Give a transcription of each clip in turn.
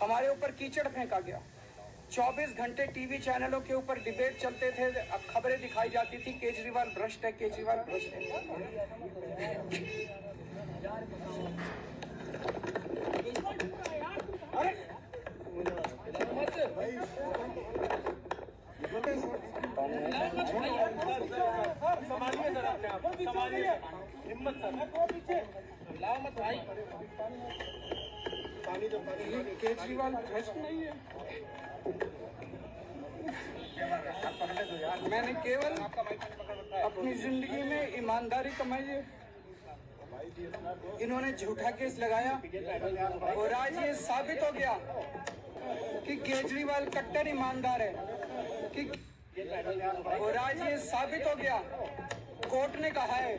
हमारे ऊपर कीचड़ फेंका गया। 24 घंटे टीवी चैनलों के ऊपर डिबेट चलते थे, खबरें दिखाई जाती थी केजरीवाल भ्रष्ट है, केजरीवाल भ्रष्ट है। हिम्मत लाओ मत भाई। केजरीवाल भ्रष्ट नहीं है। मैंने केवल अपनी जिंदगी में ईमानदारी कमाई है। इन्होंने झूठा केस लगाया और आज ये साबित हो गया कि केजरीवाल कट्टर ईमानदार है। और आज ये साबित हो गया, कोर्ट ने कहा है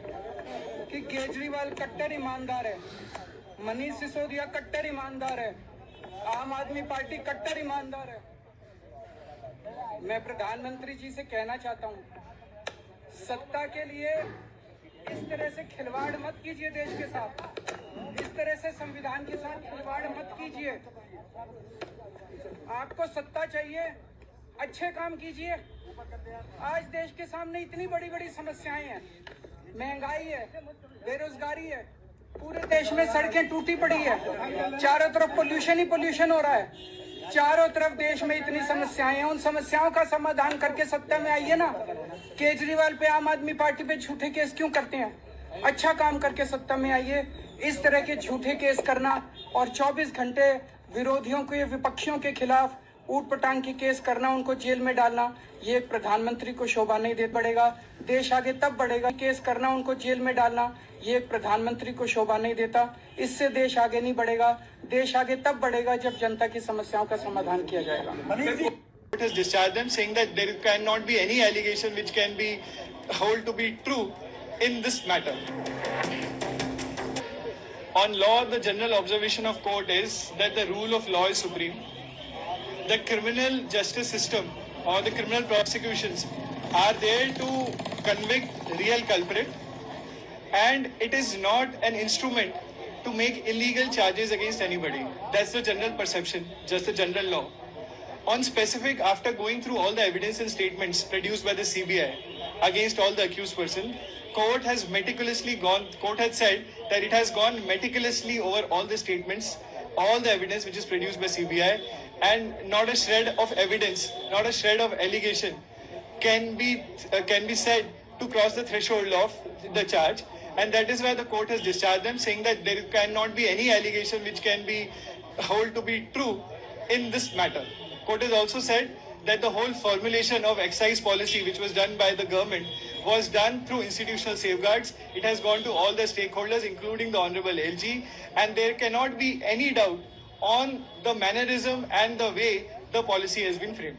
कि केजरीवाल कट्टर ईमानदार है, मनीष सिसोदिया कट्टर ईमानदार है, आम आदमी पार्टी कट्टर ईमानदार है। मैं प्रधानमंत्री जी से कहना चाहता हूं, सत्ता के लिए इस तरह से खिलवाड़ मत कीजिए देश के साथ, इस तरह से संविधान के साथ खिलवाड़ मत कीजिए। आपको सत्ता चाहिए, अच्छे काम कीजिए। आज देश के सामने इतनी बड़ी बड़ी समस्याएं हैं, महंगाई है, बेरोजगारी है, पूरे देश में सड़कें टूटी पड़ी है, चारों तरफ पोल्यूशन ही पोल्यूशन हो रहा है, चारों तरफ देश में इतनी समस्याएं हैं। उन समस्याओं का समाधान करके सत्ता में आइए ना। केजरीवाल पे, आम आदमी पार्टी पे झूठे केस क्यों करते हैं? अच्छा काम करके सत्ता में आइए। इस तरह के झूठे केस करना और 24 घंटे विरोधियों के, विपक्षियों के खिलाफ ऊट पटांग की केस करना, उनको जेल में डालना, ये एक प्रधानमंत्री को शोभा नहीं दे बढ़ेगा। देश आगे तब बढ़ेगा, केस करना, उनको जेल में डालना, ये एक प्रधानमंत्री को शोभा नहीं देता। इससे देश आगे नहीं बढ़ेगा। देश आगे तब बढ़ेगा जब जनता की समस्याओं का समाधान किया जाएगा। Court has discharged them, saying that there cannot be any allegation which can be held to be true in this matter. On law, the general observation of court is that the rule of law is supreme. The criminal justice system or the criminal prosecutions are there to convict real culprit, and it is not an instrument to make illegal charges against anybody. That's the general perception, just the general law. On specific, after going through all the evidence and statements produced by the CBI against all the accused person, court has said that it has gone meticulously over all the statements, all the evidence which is produced by CBI, and not a shred of evidence, not a shred of allegation can be said to cross the threshold of the charge. And that is why the court has discharged them, saying that there cannot be any allegation which can be held to be true in this matter. Court has also said that the whole formulation of excise policy which was done by the government was done through institutional safeguards. It has gone to all the stakeholders, including the Honorable LG, and there cannot be any doubt on the mannerism and the way the policy has been framed.